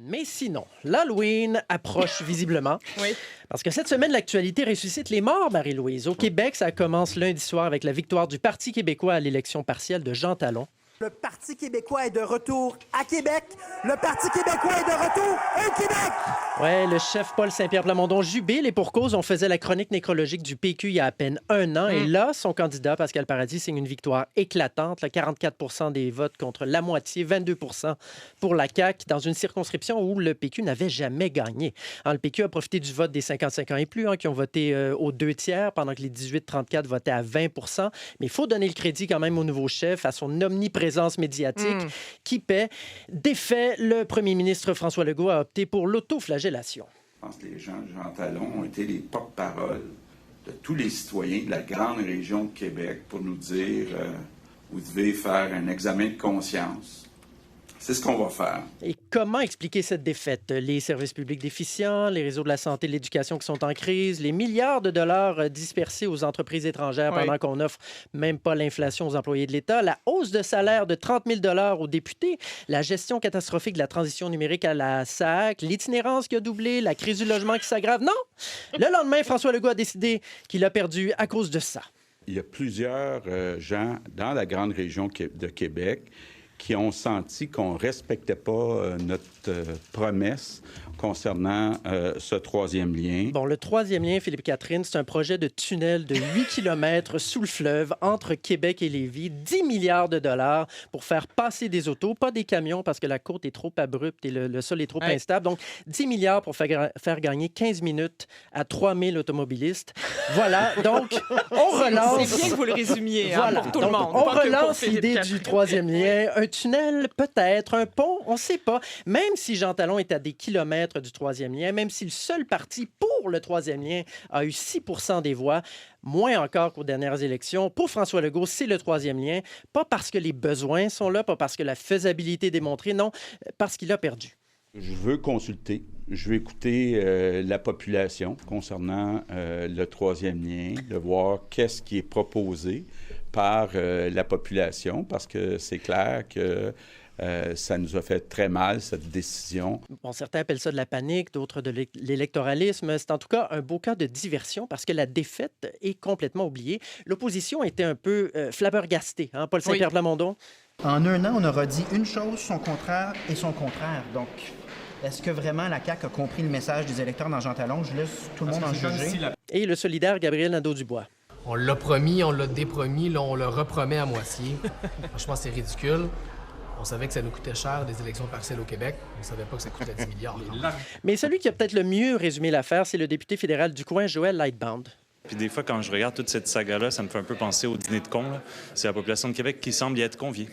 Mais sinon, l'Halloween approche visiblement. Oui. Parce que cette semaine, l'actualité ressuscite les morts, Marie-Louise. Au Québec, ça commence lundi soir avec la victoire du Parti québécois à l'élection partielle de Jean Talon. Le Parti québécois est de retour à Québec. Le Parti québécois est de retour au Québec. Ouais, le chef Paul Saint-Pierre Plamondon jubile et pour cause, on faisait la chronique nécrologique du PQ il y a à peine un an. Et là, son candidat, Pascal Paradis, signe une victoire éclatante. Là, 44 des votes contre la moitié, 22 pour la CAQ, dans une circonscription où le PQ n'avait jamais gagné. Alors, le PQ a profité du vote des 55 ans et plus, qui ont voté aux 2 tiers, pendant que les 18-34 votaient à 20 Mais il faut donner le crédit quand même au nouveau chef, à son omniprésence médiatique qui paie. Défait, le premier ministre François Legault a opté pour l'autoflagellation. Je pense que les gens de Jean Talon ont été les porte-parole de tous les citoyens de la grande région de Québec pour nous dire vous devez faire un examen de conscience. C'est ce qu'on va faire. Et comment expliquer cette défaite? Les services publics déficients, les réseaux de la santé et de l'éducation qui sont en crise, les milliards de dollars dispersés aux entreprises étrangères pendant qu'on n'offre même pas l'inflation aux employés de l'État, la hausse de salaire de 30 000 aux députés, la gestion catastrophique de la transition numérique à la SAC, l'itinérance qui a doublé, la crise du logement qui s'aggrave. Non! Le lendemain, François Legault a décidé qu'il a perdu à cause de ça. Il y a plusieurs gens dans la grande région de Québec qui ont senti qu'on ne respectait pas notre promesse concernant ce troisième lien. Bon, le troisième lien, Philippe Catherine, c'est un projet de tunnel de 8 km sous le fleuve entre Québec et Lévis, 10 milliards de dollars pour faire passer des autos, pas des camions parce que la côte est trop abrupte et le sol est trop instable. Donc, 10 milliards pour faire gagner 15 minutes à 3000 automobilistes. Voilà, donc, on relance... C'est bien que vous le résumiez voilà. pour tout le monde. On relance l'idée du troisième lien. Un tunnel, peut-être. Un pont, on ne sait pas. Même si Jean Talon est à des kilomètres du troisième lien, même si le seul parti pour le troisième lien a eu 6 des voix, moins encore qu'aux dernières élections, pour François Legault, c'est le troisième lien. Pas parce que les besoins sont là, pas parce que la faisabilité est démontrée, non, parce qu'il a perdu. Je veux consulter, je veux écouter la population concernant le troisième lien, de voir qu'est-ce qui est proposé par la population, parce que c'est clair que ça nous a fait très mal, cette décision. Bon, certains appellent ça de la panique, d'autres de l'électoralisme. C'est en tout cas un beau cas de diversion parce que la défaite est complètement oubliée. L'opposition était un peu flabbergastée, Paul Saint-Pierre Plamondon? En un an, on aura dit une chose, son contraire et son contraire. Donc, est-ce que vraiment la CAQ a compris le message des électeurs dans Jean Talon? Je laisse tout le monde en juger. Et le solidaire Gabriel Nadeau-Dubois. On l'a promis, on l'a dépromis, là, on le repromet à moitié. Franchement, c'est ridicule. On savait que ça nous coûtait cher des élections partielles au Québec. On ne savait pas que ça coûtait 10 milliards. Mais celui qui a peut-être le mieux résumé l'affaire, c'est le député fédéral du coin, Joël Lightbound. Puis des fois, quand je regarde toute cette saga-là, ça me fait un peu penser au dîner de cons. Là. C'est la population de Québec qui semble y être conviée.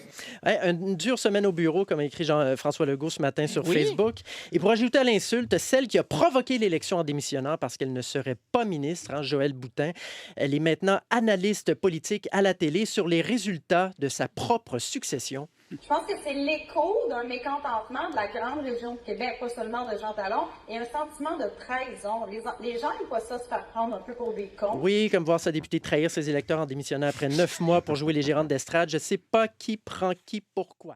Une dure semaine au bureau, comme a écrit François Legault ce matin sur Facebook. Et pour ajouter à l'insulte, celle qui a provoqué l'élection en démissionnant parce qu'elle ne serait pas ministre, Joëlle Boutin, elle est maintenant analyste politique à la télé sur les résultats de sa propre succession. Je pense que c'est l'écho d'un mécontentement de la grande région de Québec, pas seulement de Jean Talon, et un sentiment de trahison. Les gens n'aiment pas ça, se faire prendre un peu pour des cons. Oui, comme voir sa députée trahir ses électeurs en démissionnant après 9 mois pour jouer les gérantes d'estrade. Je ne sais pas qui prend qui pourquoi.